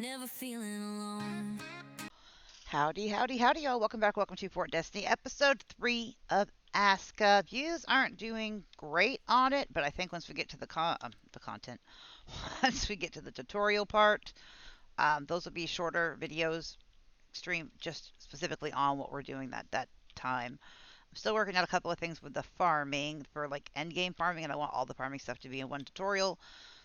never feeling alone. Howdy, howdy, howdy, y'all. Welcome back. Welcome to Fort Destiny, episode 3 of Aska. Views aren't doing great on it, but I think once we get to the content, once we get to the tutorial part, those will be shorter videos, stream just specifically on what we're doing that time. I'm still working out a couple of things with the farming for like end game farming, and I want all the farming stuff to be in one tutorial.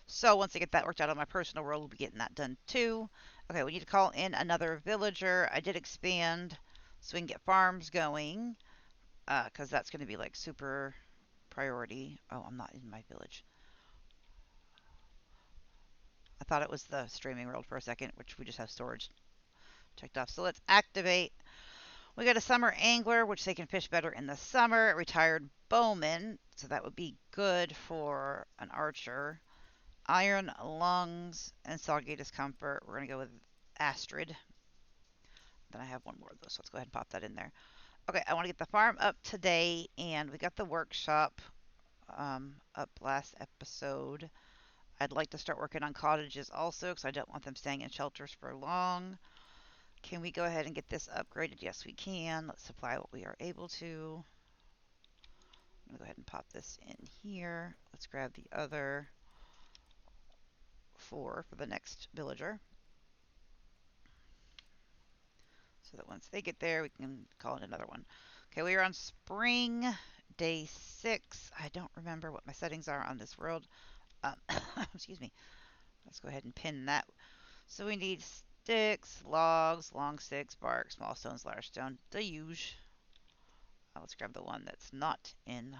So once I get that worked out on my personal world, we'll be getting that done too. Okay, we need to call in another villager. I did expand so we can get farms going, because that's going to be like super priority. Oh, I'm not in my village. I thought it was the streaming world for a second, which we just have storage checked off. So let's activate. We got a summer angler, which they can fish better in the summer. A retired bowman, so that would be good for an archer. Iron lungs and soggy discomfort. We're going to go with Astrid. Then I have one more of those, so let's go ahead and pop that in there. Okay, I want to get the farm up today, and we got the workshop up last episode. I'd like to start working on cottages also, because I don't want them staying in shelters for long. Can we go ahead and get this upgraded? Yes, we can. Let's supply what we are able to. I'm going to go ahead and pop this in here. Let's grab the other 4 for the next villager, so that once they get there, we can call it another one. Okay, we are on spring day 6. I don't remember what my settings are on this world. Excuse me. Let's go ahead and pin that. So we need sticks, logs, long sticks, bark, small stones, large stone, the usual. Let's grab the one that's not in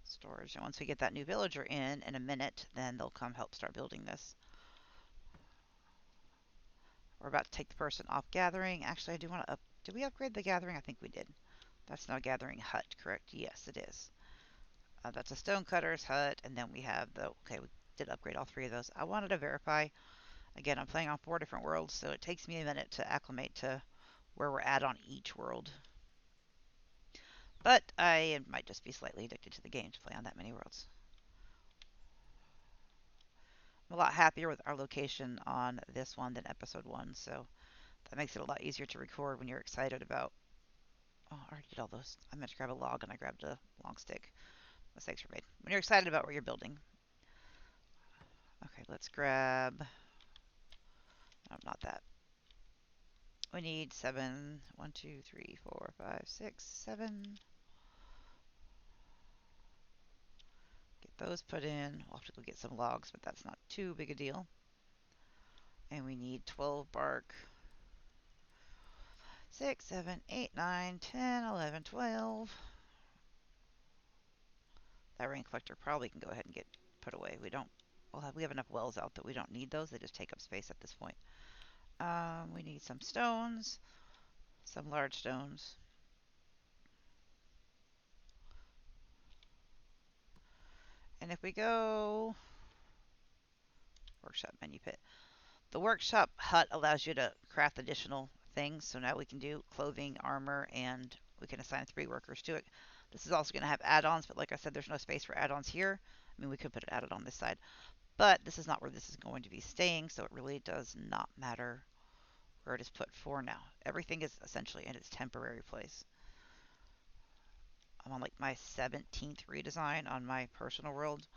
storage. And once we get that new villager in a minute, then they'll come help start building this. We're about to take the person off gathering. Actually, I do want to did we upgrade the gathering? I think we did. That's not a gathering hut, correct? Yes, it is. That's a stonecutter's hut, and then we have the, okay, we did upgrade all 3 of those. I wanted to verify. Again, I'm playing on 4 different worlds, so it takes me a minute to acclimate to where we're at on each world. But I might just be slightly addicted to the game to play on that many worlds. I'm a lot happier with our location on this one than episode 1, so that makes it a lot easier to record when you're excited about. Oh, I already did all those. I meant to grab a log and I grabbed a long stick. Mistakes were made. When you're excited about what you're building. Okay, let's grab. No, not that. We need 7. 1, 2, 3, 4, 5, 6, 7. Get those put in. We'll have to go get some logs, but that's not too big a deal. And we need 12 bark. 6, 7, 8, 9, 10, 11, 12. That rain collector probably can go ahead and get put away. We have enough wells out that we don't need those. They just take up space at this point. We need some stones, some large stones. And if we go workshop menu pit, the workshop hut allows you to craft additional things. So now we can do clothing, armor, and we can assign 3 workers to it. This is also going to have add-ons, but like I said, there's no space for add-ons here. I mean, we could put it added on this side, but this is not where this is going to be staying, so it really does not matter where it is put for now. Everything is essentially in its temporary place. I'm on like my 17th redesign on my personal world.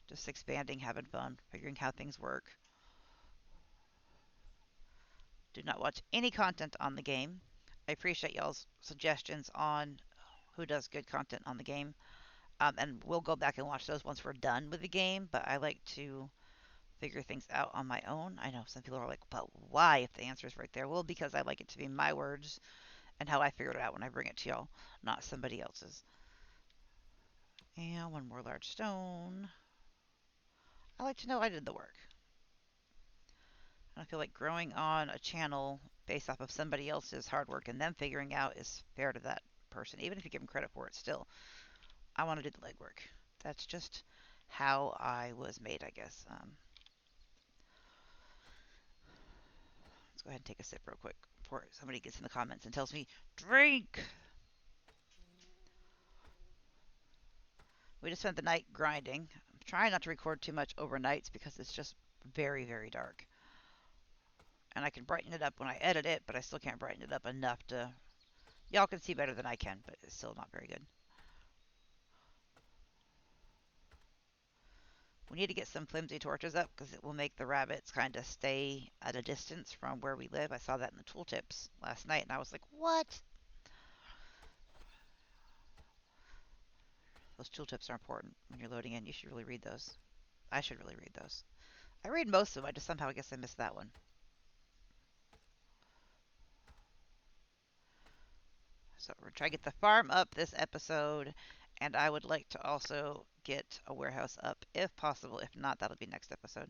Just expanding, having fun, figuring how things work. Do not watch any content on the game. I appreciate y'all's suggestions on who does good content on the game. And we'll go back and watch those once we're done with the game, but I like to figure things out on my own. I know some people are like, but why if the answer is right there? Well, because I like it to be my words and how I figured it out when I bring it to y'all, not somebody else's. And one more large stone. I like to know I did the work. I feel like growing on a channel based off of somebody else's hard work and them figuring out is fair to that person, even if you give them credit for it. Still, I want to do the legwork. That's just how I was made, I guess. Let's go ahead and take a sip real quick before somebody gets in the comments and tells me, drink! We just spent the night grinding. I'm trying not to record too much overnights because it's just very, very dark. and I can brighten it up when I edit it, but I still can't brighten it up enough to... Y'all can see better than I can, but it's still not very good. We need to get some flimsy torches up because it will make the rabbits kind of stay at a distance from where we live. I saw that in the tooltips last night, and I was like, what? Those tooltips are important when you're loading in. You should really read those. I should really read those. I read most of them. I just somehow guess I missed that one. So we're trying to get the farm up this episode, and I would like to also get a warehouse up if possible. If not, that'll be next episode.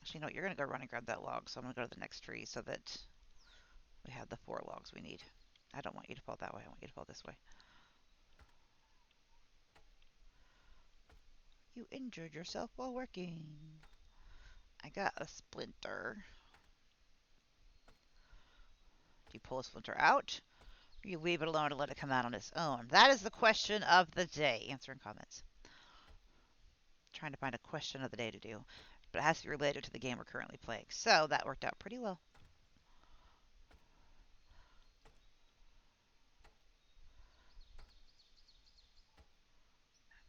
Actually, no, you're going to go run and grab that log, so I'm going to go to the next tree so that we have the 4 logs we need. I don't want you to fall that way. I want you to fall this way. You injured yourself while working. I got a splinter. Do you pull a splinter out? Or you leave it alone and let it come out on its own? That is the question of the day. Answering comments. Trying to find a question of the day to do, but it has to be related to the game we're currently playing. So that worked out pretty well.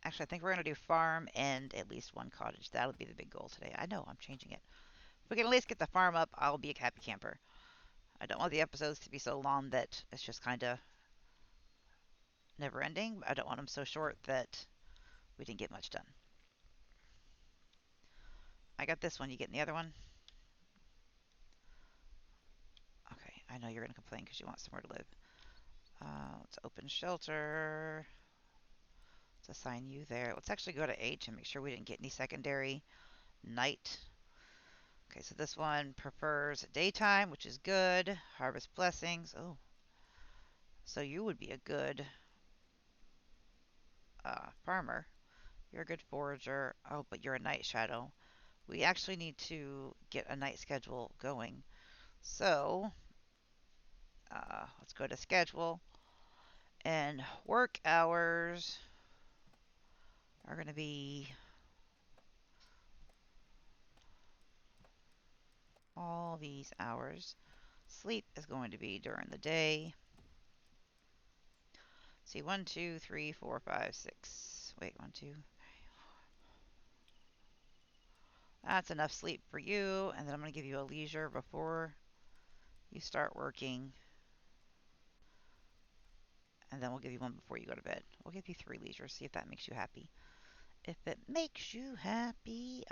Actually, I think we're going to do farm and at least 1 cottage. That'll be the big goal today. I know, I'm changing it. If we can at least get the farm up, I'll be a happy camper. I don't want the episodes to be so long that it's just kind of never ending. I don't want them so short that we didn't get much done. I got this one. You getting the other one? Okay, I know you're going to complain because you want somewhere to live. Let's open shelter. Let's assign you there. Let's actually go to H and make sure we didn't get any secondary night. Okay, so this one prefers daytime, which is good. Harvest blessings. Oh, so you would be a good farmer. You're a good forager. Oh, but you're a night shadow. We actually need to get a night schedule going. So let's go to schedule. And work hours are going to be all these hours. Sleep is going to be during the day. See, 1, 2, 3, 4, 5, 6. Wait, 1, 2. That's enough sleep for you. And then I'm going to give you a leisure before you start working. And then we'll give you 1 before you go to bed. We'll give you 3 leisure. See if that makes you happy. If it makes you happy,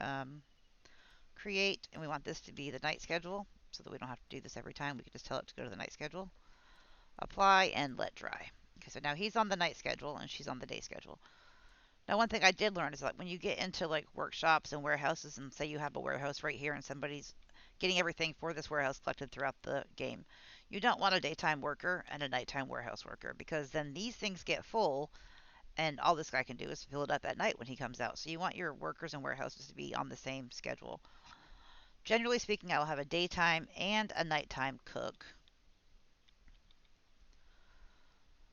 create. And we want this to be the night schedule so that we don't have to do this every time. We can just tell it to go to the night schedule. Apply and let dry. Okay, so now he's on the night schedule and she's on the day schedule. Now, one thing I did learn is that when you get into like workshops and warehouses, and say you have a warehouse right here and somebody's getting everything for this warehouse collected throughout the game, you don't want a daytime worker and a nighttime warehouse worker because then these things get full and all this guy can do is fill it up at night when he comes out. So you want your workers and warehouses to be on the same schedule. Generally speaking, I will have a daytime and a nighttime cook.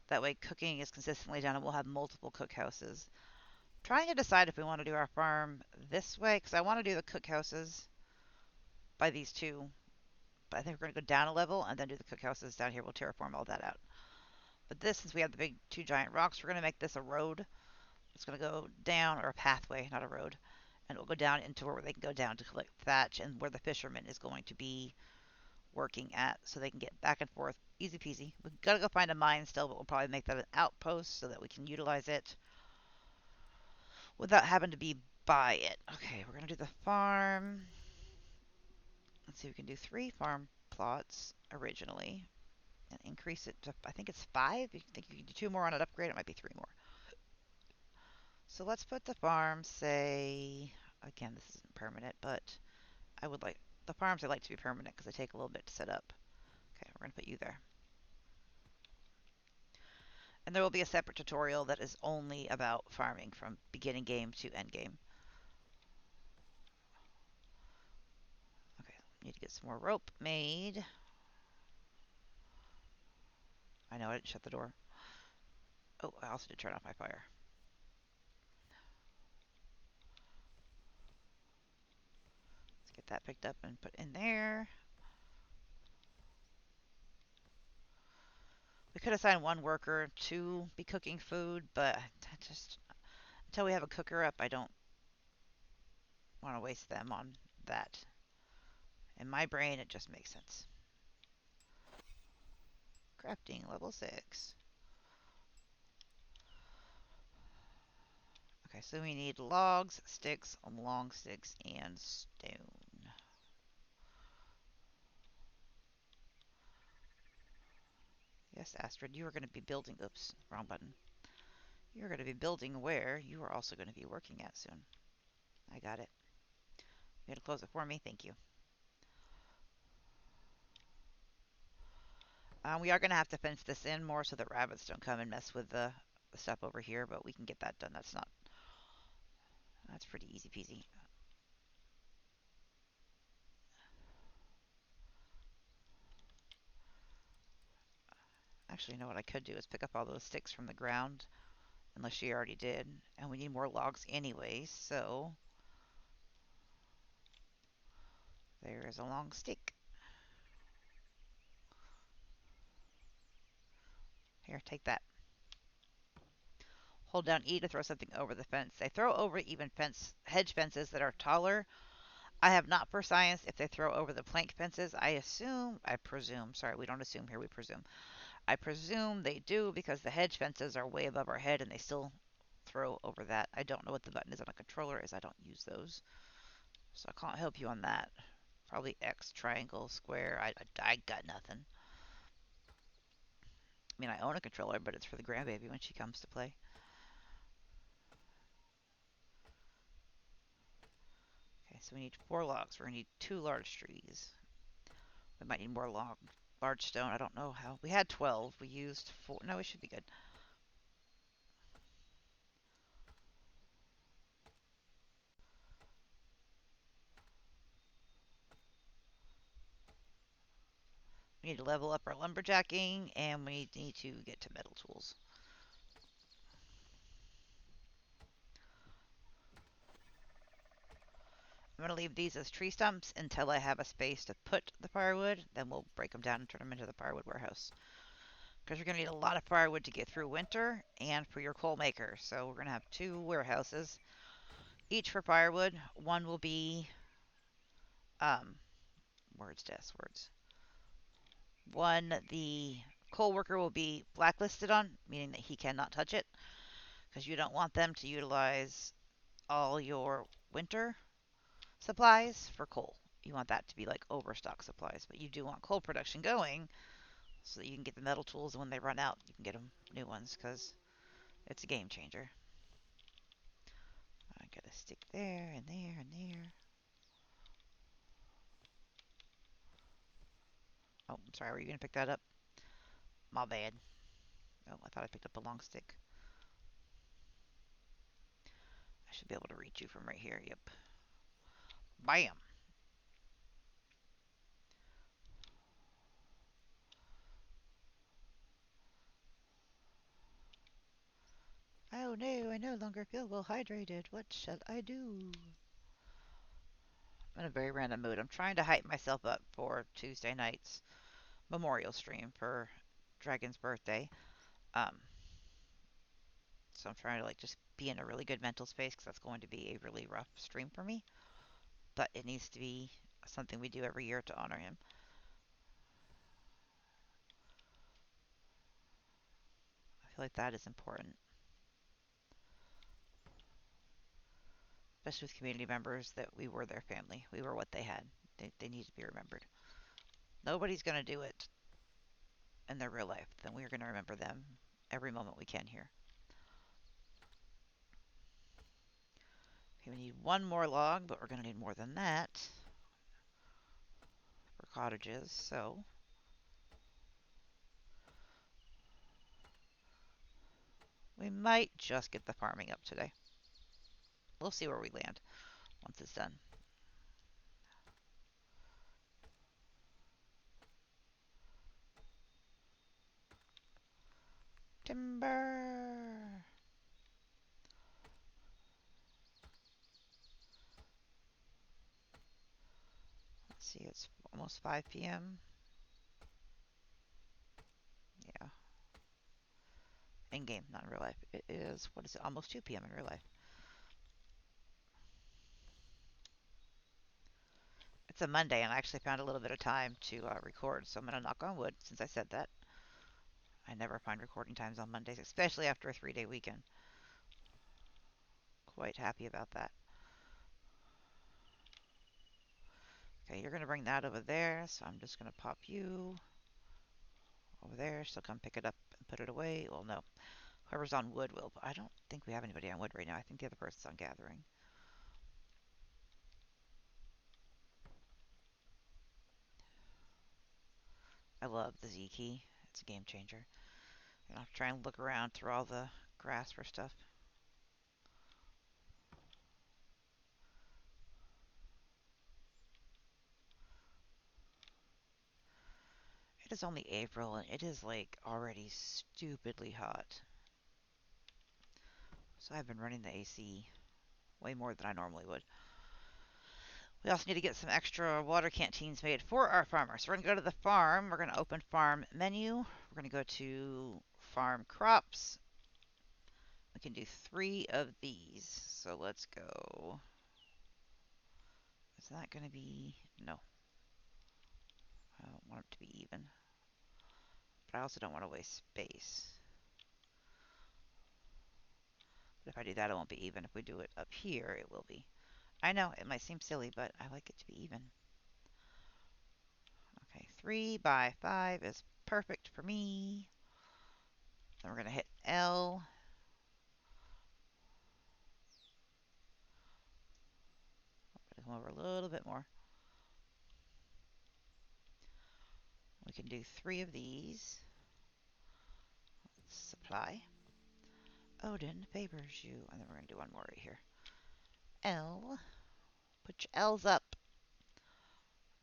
That way cooking is consistently done and we'll have multiple cookhouses. Trying to decide if we want to do our farm this way because I want to do the cookhouses by these 2. But I think we're going to go down a level and then do the cookhouses down here. We'll terraform all that out. But this, since we have the big 2 giant rocks, we're going to make this a road. It's going to go down, or a pathway, not a road. And it will go down into where they can go down to collect thatch and where the fisherman is going to be working at so they can get back and forth. Easy peasy. We've got to go find a mine still, but we'll probably make that an outpost so that we can utilize it without having to be by it. Okay, we're going to do the farm. Let's see, we can do 3 farm plots originally and increase it to, I think it's 5. You think you can do 2 more on an upgrade? It might be 3 more. So let's put the farm, say, again, this isn't permanent, but I would like, the farms I like to be permanent because they take a little bit to set up. Okay, we're going to put you there. And there will be a separate tutorial that is only about farming from beginning game to end game. Okay, need to get some more rope made. I know I didn't shut the door. Oh, I also did turn off my fire. Let's get that picked up and put in there. We could assign one worker to be cooking food, but just until we have a cooker up, I don't want to waste them on that. In my brain, it just makes sense. Crafting level 6. Okay, so we need logs, sticks, long sticks, and stone. Yes, Astrid, you are going to be building. Oops, wrong button. You're going to be building where you are also going to be working at soon. I got it. You got to close it for me. Thank you. We are going to have to fence this in more so that rabbits don't come and mess with the stuff over here, but we can get that done. That's pretty easy peasy. Actually, you know what I could do is pick up all those sticks from the ground, unless she already did, and we need more logs anyway, so there is a long stick. Here, take that. Hold down E to throw something over the fence. They throw over even hedge fences that are taller. I have not for science if they throw over the plank fences. I presume, sorry, we don't assume here, we presume. I presume they do because the hedge fences are way above our head and they still throw over that. I don't know what the button is on a controller as I don't use those. So I can't help you on that. Probably X, triangle, square. I got nothing. I mean, I own a controller, but it's for the grandbaby when she comes to play. Okay, so we need 4 logs. We're going to need 2 large trees. We might need more large stone. I don't know how. We had 12. We used 4. No, we should be good. We need to level up our lumberjacking, and we need to get to metal tools. I'm going to leave these as tree stumps until I have a space to put the firewood. Then we'll break them down and turn them into the firewood warehouse. Because you're going to need a lot of firewood to get through winter and for your coal maker. So we're going to have 2 warehouses, each for firewood. One will be, words. One, the coal worker will be blacklisted on, meaning that he cannot touch it. Because you don't want them to utilize all your winter supplies for coal. You want that to be like overstock supplies, but you do want coal production going so that you can get the metal tools, and when they run out, you can get them new ones because it's a game changer. I got a stick there and there and there. Oh, I'm sorry. Were you going to pick that up? My bad. Oh, I thought I picked up a long stick. I should be able to reach you from right here. Yep. Bam. Oh no, I no longer feel well hydrated. What shall I do? I'm in a very random mood. I'm trying to hype myself up for Tuesday night's memorial stream for Dragon's birthday. Um, so I'm trying to like just be in a really good mental space because that's going to be a really rough stream for me. But it needs to be something we do every year to honor him. I feel like that is important, especially with community members that we were their family. We were what they had. They need to be remembered. Nobody's going to do it in their real life. Then we are going to remember them every moment we can here. Okay, we need 1 more log, but we're going to need more than that for cottages. So we might just get the farming up today. We'll see where we land once it's done. Timber. Let's see, it's almost 5 p.m. Yeah. in game, not in real life. It is, what is it, almost 2 p.m. in real life. It's a Monday, and I actually found a little bit of time to record, so I'm going to knock on wood since I said that. I never find recording times on Mondays, especially after a 3-day weekend. Quite happy about that. Okay, you're going to bring that over there, so I'm just going to pop you over there. She'll come pick it up and put it away. Well, no. Whoever's on wood will, but I don't think we have anybody on wood right now. I think the other person's on gathering. I love the Z key. It's a game changer. You don't have to try and look around through all the grass for stuff. It is only April, and it is like already stupidly hot. So I've been running the AC way more than I normally would. We also need to get some extra water canteens made for our farmers. So we're going to go to the farm. We're going to open farm menu. We're going to go to farm crops. We can do 3 of these. So let's go. Is that going to be... No. I don't want it to be even. But I also don't want to waste space. But if I do that, it won't be even. If we do it up here, it will be. I know, it might seem silly, but I like it to be even. Okay, 3 by 5 is perfect for me. Then we're going to hit L. I'm going to come over a little bit more. We can do 3 of these. Let's supply. Odin favors you. And then we're going to do one more right here. L. Put your L's up.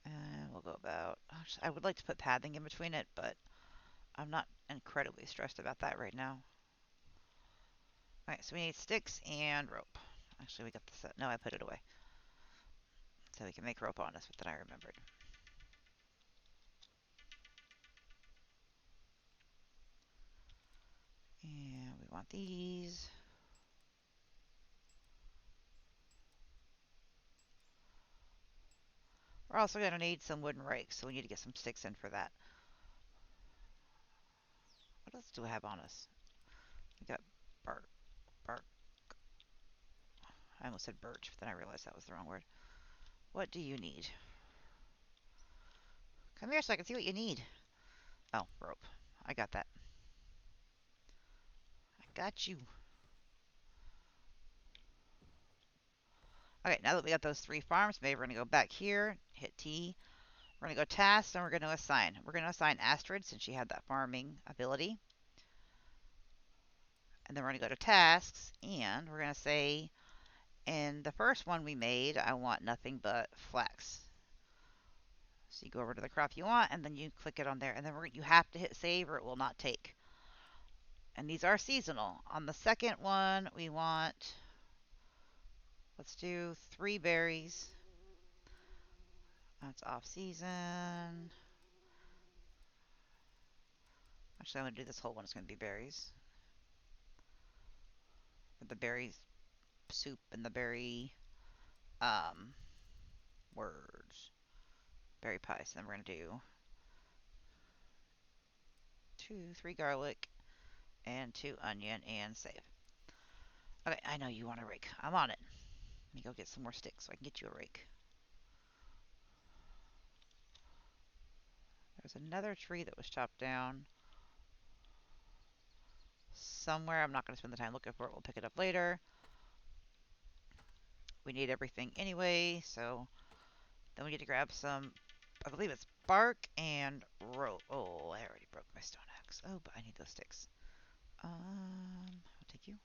And we'll go about... Actually, I would like to put pathing in between it, but I'm not incredibly stressed about that right now. Alright, so we need sticks and rope. Actually, we got the set. No, I put it away. So we can make rope on us, but then I remembered. And we want these. We're also going to need some wooden rakes, so we need to get some sticks in for that. What else do we have on us? We got bark. I almost said birch, but then I realized that was the wrong word. What do you need? Come here so I can see what you need. Oh, rope. I got that. I got you. Okay, now that we got those 3 farms made, we're going to go back here, hit T. We're going to go tasks, and we're going to assign. We're going to assign Astrid, since she had that farming ability. And then we're going to go to tasks, and we're going to say, in the first one we made, I want nothing but flax. So you go over to the crop you want, and then you click it on there, and then you have to hit save or it will not take. And these are seasonal. On the second one, we want, let's do 3 berries. That's off season. Actually, I'm going to do this whole one. It's going to be berries. For the berry soup and the berry words. Berry pie. So then we're going to do 2, 3 garlic and 2 onion and save. Okay, I know you want a rake. I'm on it. Let me go get some more sticks so I can get you a rake. There's another tree that was chopped down somewhere. I'm not going to spend the time looking for it. We'll pick it up later. We need everything anyway, so then we need to grab some, I believe it's bark and rope. Oh, I already broke my stone axe. Oh, but I need those sticks. I'll take you.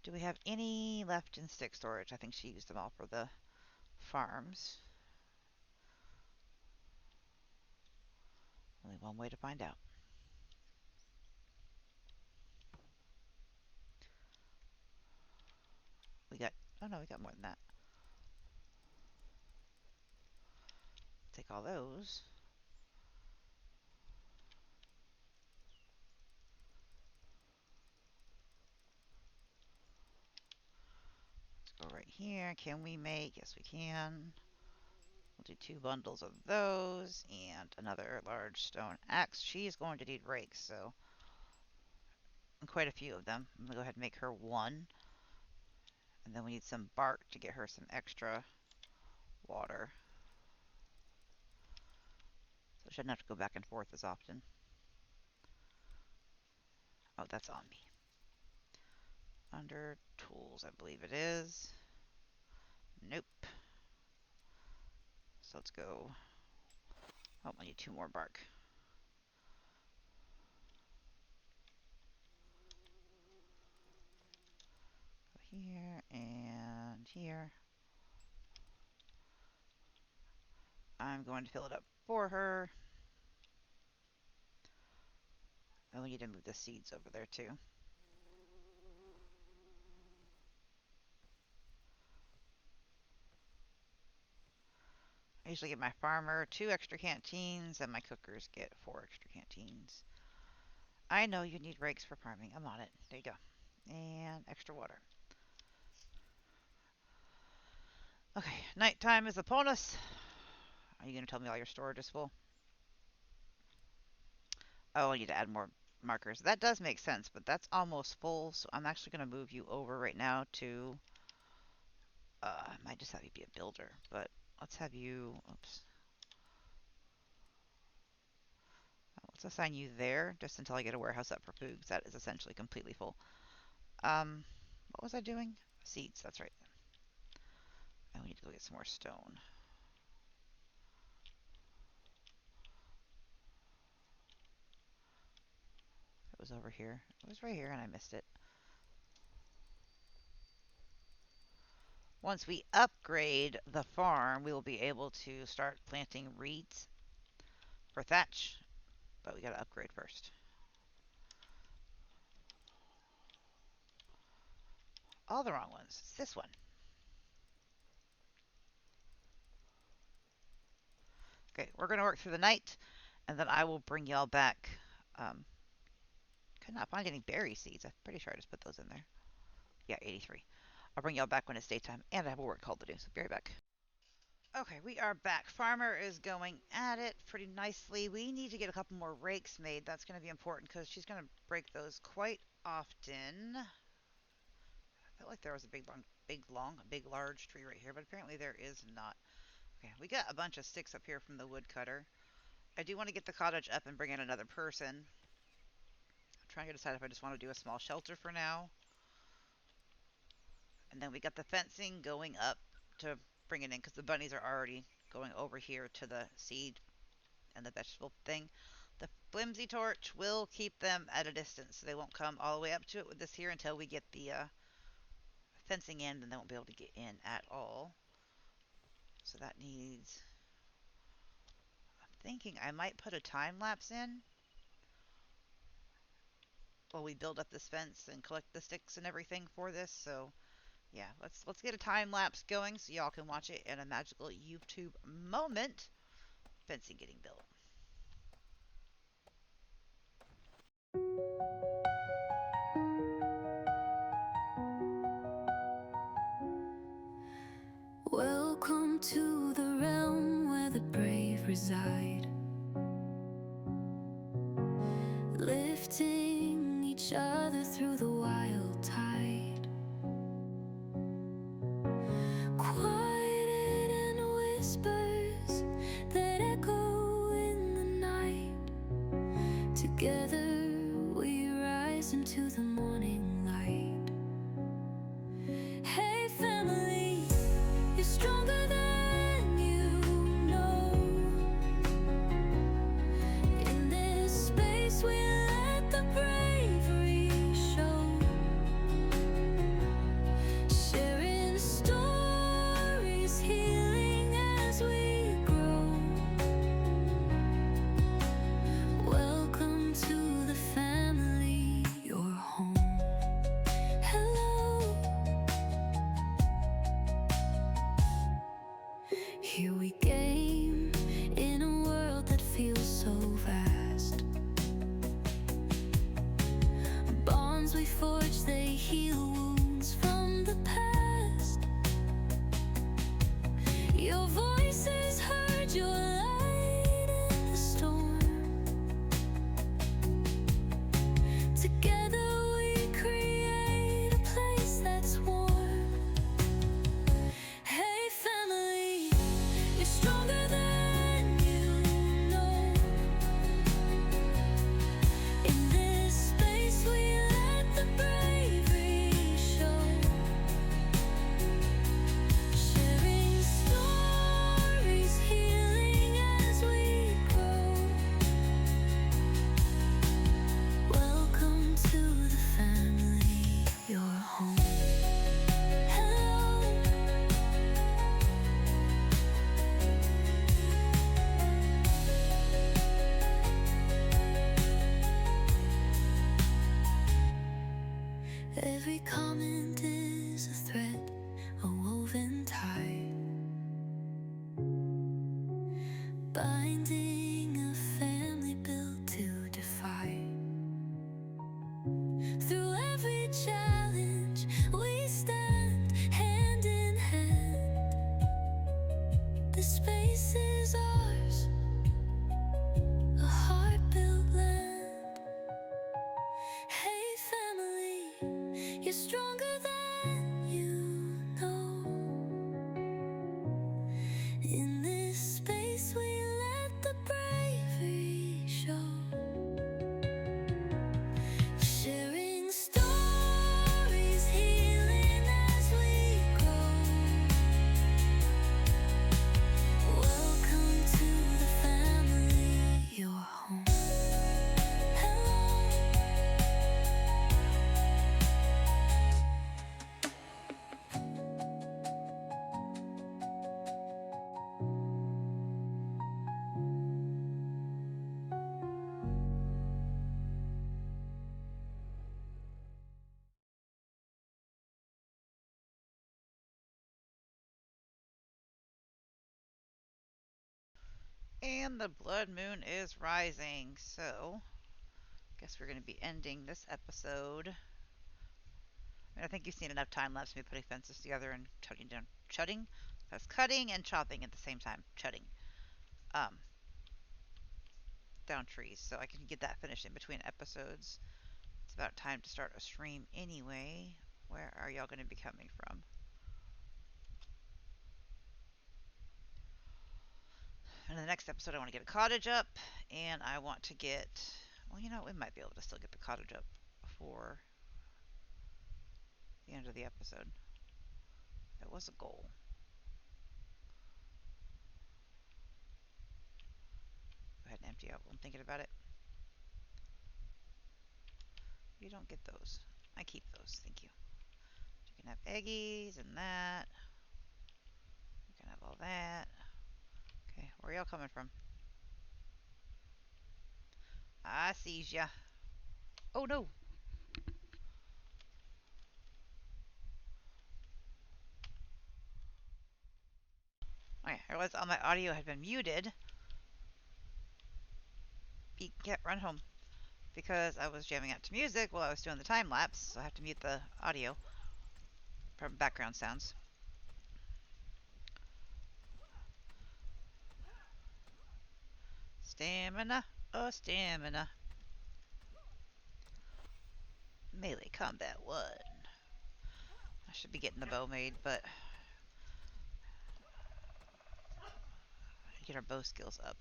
Do we have any left in stick storage? I think she used them all for the farms. Only one way to find out. We got, oh no, we got more than that. Take all those. right here. Can we make? Yes, we can. We'll do 2 bundles of those and another large stone axe. She's going to need rakes, so quite a few of them. I'm going to go ahead and make her 1. And then we need some bark to get her some extra water. So she doesn't have to go back and forth as often. Oh, that's on me. Under tools, I believe it is. Nope. So let's go. Oh, I need 2 more bark. Go here and here. I'm going to fill it up for her. And we need to move the seeds over there too. I usually get my farmer 2 extra canteens, and my cookers get 4 extra canteens. I know you need rakes for farming. I'm on it. There you go. And extra water. Okay, nighttime is upon us. Are you going to tell me all your storage is full? Oh, I need to add more markers. That does make sense, but that's almost full, so I'm actually going to move you over right now to... I might just have you be a builder, but let's have you... Oops. Let's assign you there, just until I get a warehouse up for food, because that is essentially completely full. What was I doing? Seeds, that's right. And we need to go get some more stone. It was over here. It was right here, and I missed it. Once we upgrade the farm, we will be able to start planting reeds for thatch, but we gotta upgrade first. All the wrong ones. It's this one. Okay, we're gonna work through the night, and then I will bring y'all back. Could not find any berry seeds. I'm pretty sure I just put those in there. Yeah, 83. I'll bring y'all back when it's daytime, and I have a work call to do, so be right back. Okay, we are back. Farmer is going at it pretty nicely. We need to get a couple more rakes made. That's going to be important because she's going to break those quite often. I felt like there was a big, large tree right here, but apparently there is not. Okay, we got a bunch of sticks up here from the woodcutter. I do want to get the cottage up and bring in another person. I'm trying to decide if I just want to do a small shelter for now. And then we got the fencing going up to bring it in because the bunnies are already going over here to the seed and the vegetable thing. The flimsy torch will keep them at a distance, so they won't come all the way up to it with this here until we get the fencing in, and they won't be able to get in at all. So that needs... I'm thinking I might put a time lapse in while we build up this fence and collect the sticks and everything for this. So yeah, let's get a time lapse going so y'all can watch it in a magical YouTube moment. Fencing getting built. Welcome to the realm where the brave reside, lifting each other through the wild tide. Quieted in whispers that echo in the night. Together we rise into the morning light. Hey family, you're stronger than you know. In this space we let the bravery show. Sharing stories, healing as we grow. Welcome to Every comment is a thread, a woven tie, binding a family built to defy. Through every challenge, we stand hand in hand. The space is ours, a heart-built land. Hey family, you're stronger than you know. In this space we let the bravery show. Sharing stories, healing as we grow. Welcome to the family, your home. Hello. And the blood moon is rising, so guess we're going to be ending this episode. I think you've seen enough time lapse of me putting fences together and chutting. That's cutting and chopping at the same time. Chutting. Um, down trees, so I can get that finished in between episodes. It's about time to start a stream anyway. Where are y'all going to be coming from? In the next episode, I want to get a cottage up, and I want to get. Well, we might be able to still get the cottage up before the end of the episode. That was a goal. Go ahead and empty out while I'm thinking about it. You don't get those. I keep those. Thank you. You can have eggies and that. You can have all that. Okay, where are y'all coming from? I sees ya. Oh no! Okay, I realized all my audio had been muted. Get run home. Because I was jamming out to music while I was doing the time lapse, so I have to mute the audio from background sounds. Stamina, oh stamina. Melee combat 1. I should be getting the bow made, but get our bow skills up.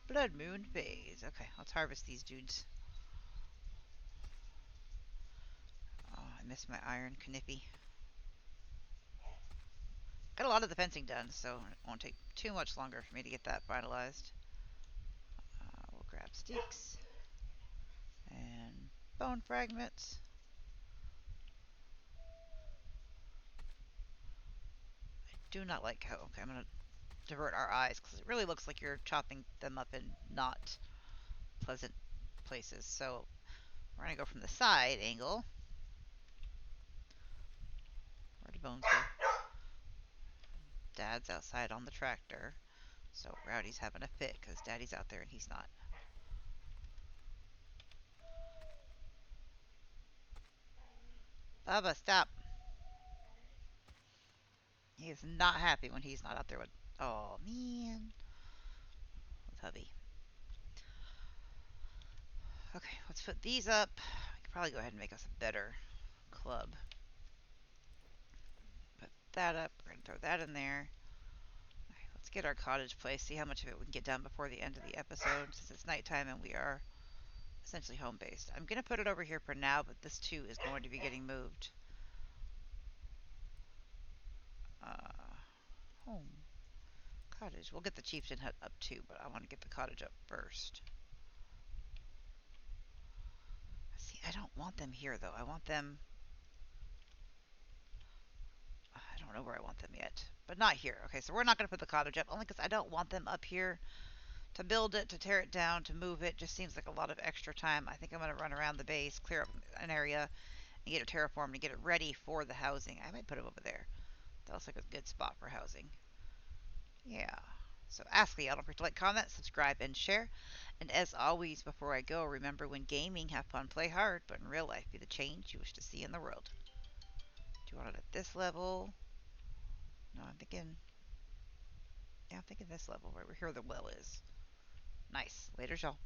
Blood moon phase. Okay, let's harvest these dudes. Oh, I missed my iron knippy. Got a lot of the fencing done, so it won't take too much longer for me to get that finalized. We'll grab sticks and bone fragments. I do not like how. Okay, I'm gonna divert our eyes because it really looks like you're chopping them up in not pleasant places. So we're gonna go from the side angle. Where do bones go? Dad's outside on the tractor. So Rowdy's having a fit because Daddy's out there and he's not. Bubba, stop. He is not happy when he's not out there with. Oh, man. With hubby. Okay, let's put these up. I could probably go ahead and make us a better club. Put that up. We're going to throw that in there. Okay, let's get our cottage place. See how much of it we can get done before the end of the episode since it's nighttime and we are essentially home based. I'm going to put it over here for now, but this too is going to be getting moved. Home. Cottage. We'll get the chieftain hut up too, but I want to get the cottage up first. See, I don't want them here though. I want them. I don't know where I want them yet, but not here. Okay, so we're not going to put the cottage up only because I don't want them up here to build it, to tear it down, to move it. Just seems like a lot of extra time. I think I'm going to run around the base, clear up an area, and get it terraformed and get it ready for the housing. I might put it over there. That looks like a good spot for housing. Yeah. So Aska, y'all don't forget to like, comment, subscribe, and share. And as always, before I go, remember when gaming, have fun, play hard, but in real life, be the change you wish to see in the world. Do you want it at this level? No, I'm thinking. Yeah, I'm thinking this level, right where here the well is. Nice. Later, y'all.